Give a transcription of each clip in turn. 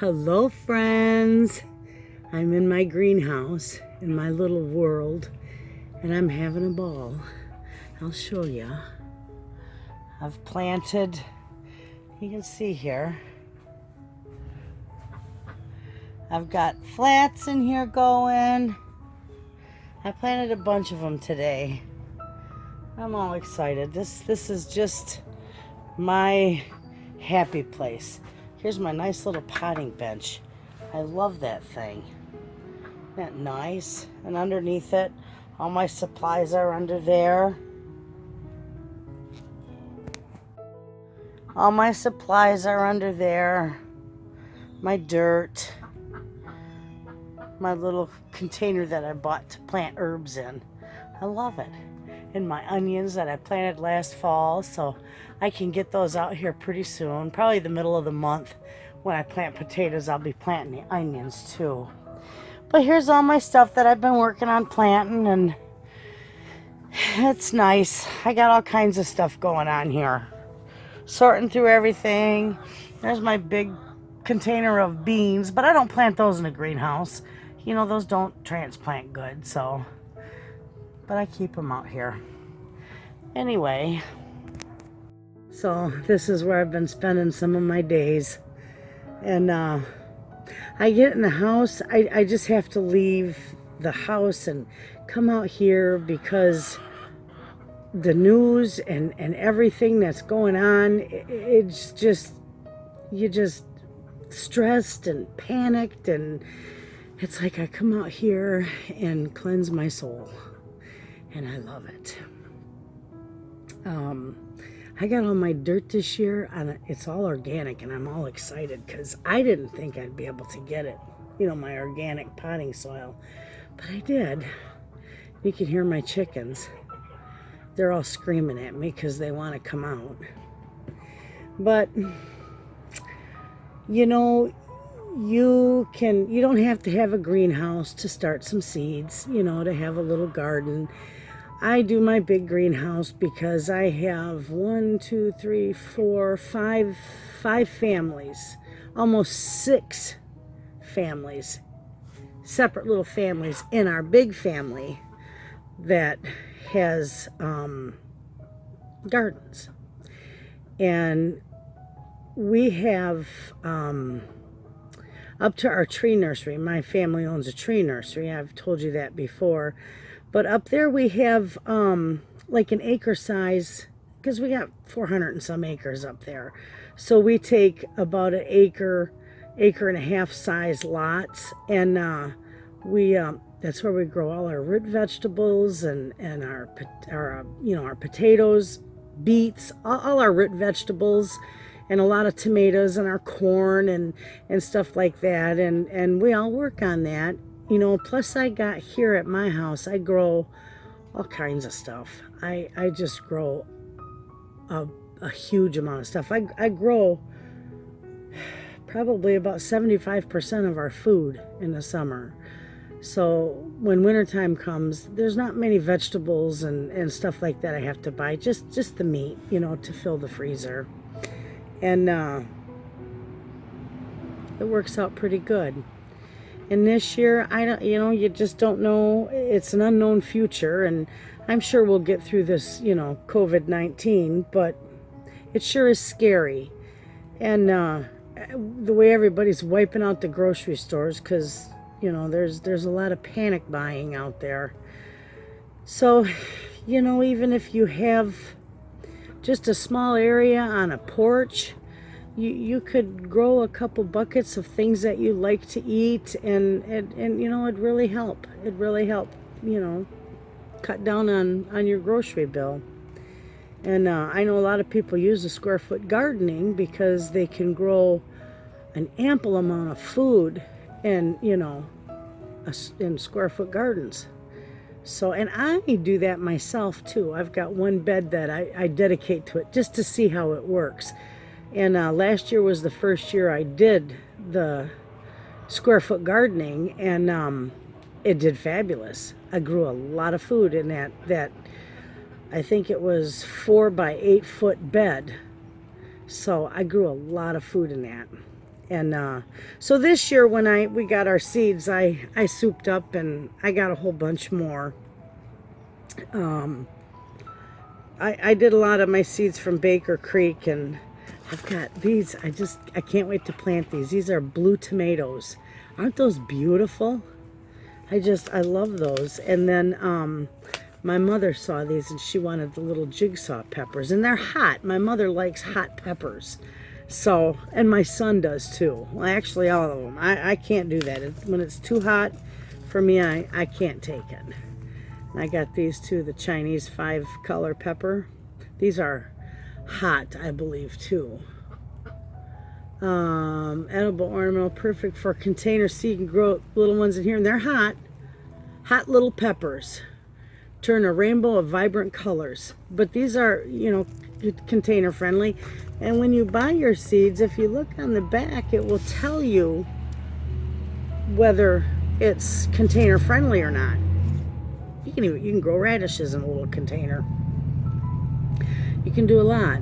Hello friends, I'm in my greenhouse in my little world and I'm having a ball. I'll show you. I've planted, you can see here, I've got flats in here going. I planted a bunch of them today. I'm all excited. This is just my happy place. Here's my nice little potting bench. I love that thing. Isn't that nice? And underneath it, all my supplies are under there. All my supplies are under there. My dirt. My little container that I bought to plant herbs in. I love it. And my onions that I planted last fall, so I can get those out here pretty soon. Probably the middle of the month. When I plant potatoes, I'll be planting the onions too. But here's all my stuff that I've been working on planting, and it's nice. I got all kinds of stuff going on here. Sorting through everything. There's my big container of beans, but I don't plant those in a greenhouse. You know, those don't transplant good, so. But I keep them out here. Anyway, so this is where I've been spending some of my days. And I get in the house, I just have to leave the house and come out here because the news and everything that's going on, it's just, you just stressed and panicked, and it's like I come out here and cleanse my soul, and I love it. I got all my dirt this year, and it's all organic, and I'm all excited because I didn't think I'd be able to get it, you know, my organic potting soil, but I did. You can hear my chickens. They're all screaming at me because they want to come out. But, you know, you don't have to have a greenhouse to start some seeds, you know, to have a little garden. I do my big greenhouse because I have 5 families, almost 6 families, separate little families in our big family that has gardens. And we have up to our tree nursery. My family owns a tree nursery. I've told you that before. But up there we have like an acre size, because we got 400 and some acres up there. So we take about an acre and a half size lots, and that's where we grow all our root vegetables and our potatoes, beets, all our root vegetables, and a lot of tomatoes and our corn and stuff like that. And we all work on that. You know, plus I got here at my house, I grow all kinds of stuff. I just grow a huge amount of stuff. I grow probably about 75% of our food in the summer. So when wintertime comes, there's not many vegetables and stuff like that I have to buy. Just the meat, you know, to fill the freezer. And it works out pretty good. And this year, you just don't know. It's an unknown future, and I'm sure we'll get through this, you know, COVID-19, but it sure is scary. And the way everybody's wiping out the grocery stores, because, you know, there's a lot of panic buying out there. So, you know, even if you have just a small area on a porch, you could grow a couple buckets of things that you like to eat, and you know, it'd really help. It'd really help, you know, cut down on your grocery bill. And I know a lot of people use the square foot gardening because they can grow an ample amount of food and, you know, in square foot gardens. So, and I do that myself too. I've got one bed that I dedicate to it just to see how it works. And last year was the first year I did the square foot gardening, and it did fabulous. I grew a lot of food in that I think it was 4 by 8 foot bed. So I grew a lot of food in that. And so this year when we got our seeds, I souped up and I got a whole bunch more. I did a lot of my seeds from Baker Creek, and I've got these. I can't wait to plant these. These are blue tomatoes. Aren't those beautiful? I love those. And then my mother saw these and she wanted the little jigsaw peppers, and they're hot. My mother likes hot peppers. So, and my son does too. Well, actually all of them. I can't do that. When it's too hot for me, I can't take it. And I got these too, the Chinese 5-color pepper. These are hot, I believe, too. Edible ornamental, perfect for container, so you can grow little ones in here. And they're hot. Hot little peppers. Turn a rainbow of vibrant colors. But these are, container friendly. And when you buy your seeds, if you look on the back, it will tell you whether it's container friendly or not. You can grow radishes in a little container. You can do a lot.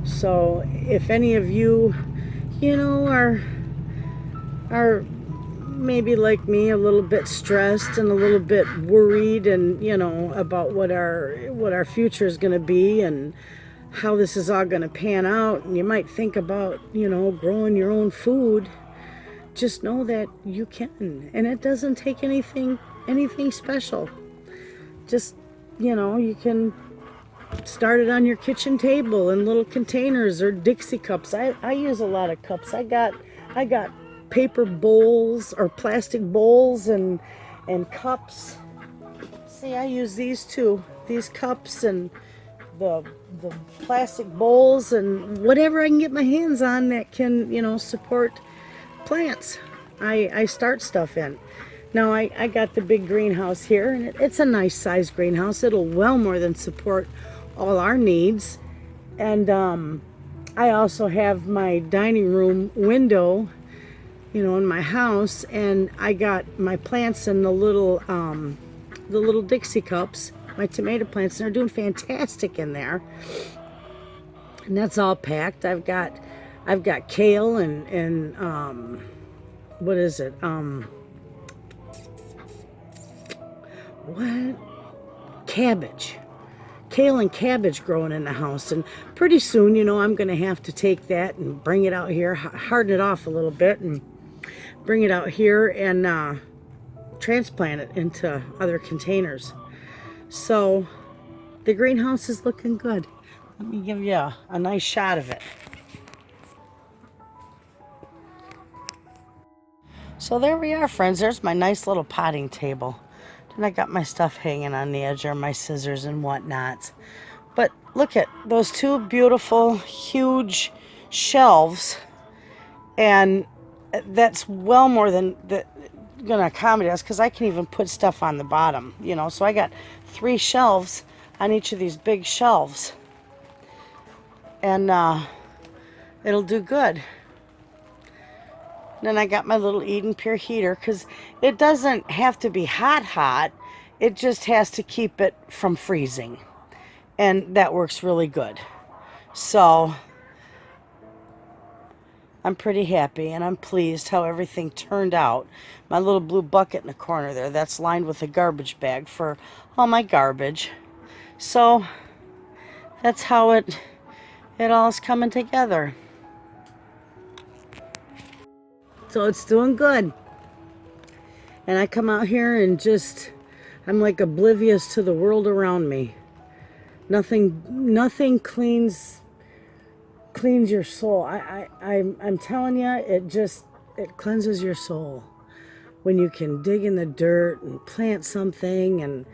So if any of you, are maybe like me, a little bit stressed and a little bit worried, and about what our future is going to be and how this is all going to pan out, and you might think about growing your own food, just know that you can, and it doesn't take anything special. Just you can start it on your kitchen table in little containers or Dixie cups. I use a lot of cups. I got paper bowls or plastic bowls and cups. See, I use these too. These cups and the plastic bowls and whatever I can get my hands on that can support plants. I start stuff in. Now I got the big greenhouse here, and it's a nice size greenhouse. It'll well more than support all our needs. And I also have my dining room window, in my house, and I got my plants in the little Dixie cups, my tomato plants, and they're doing fantastic in there. And that's all packed. I've got kale and what is it? Cabbage. Kale and cabbage growing in the house, and pretty soon, I'm going to have to take that and bring it out here, harden it off a little bit, and bring it out here and transplant it into other containers. So the greenhouse is looking good. Let me give you a nice shot of it. So there we are, friends. There's my nice little potting table. And I got my stuff hanging on the edge, or my scissors and whatnot. But look at those two beautiful, huge shelves. And that's well more than going to accommodate us, because I can even put stuff on the bottom, So I got 3 shelves on each of these big shelves. And it'll do good. Then I got my little Eden Pure heater, because it doesn't have to be hot. It just has to keep it from freezing. And that works really good. So I'm pretty happy, and I'm pleased how everything turned out. My little blue bucket in the corner there, that's lined with a garbage bag for all my garbage. So that's how it all is coming together. So it's doing good. And I come out here and I'm like oblivious to the world around me. Nothing cleans your soul. I'm telling you, it cleanses your soul when you can dig in the dirt and plant something. And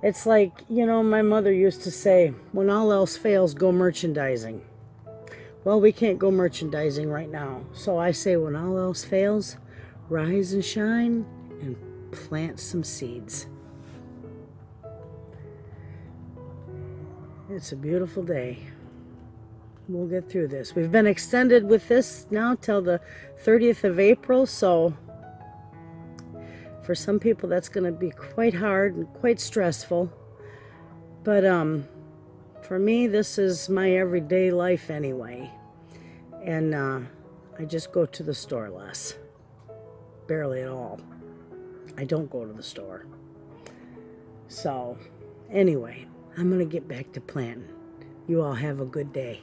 it's like, my mother used to say, when all else fails, go merchandising. Well, we can't go merchandising right now. So I say, when all else fails, rise and shine and plant some seeds. It's a beautiful day. We'll get through this. We've been extended with this now till the 30th of April. So for some people, that's going to be quite hard and quite stressful. But for me, this is my everyday life anyway. And I just go to the store less. Barely at all. I don't go to the store. So, anyway, I'm going to get back to planting. You all have a good day.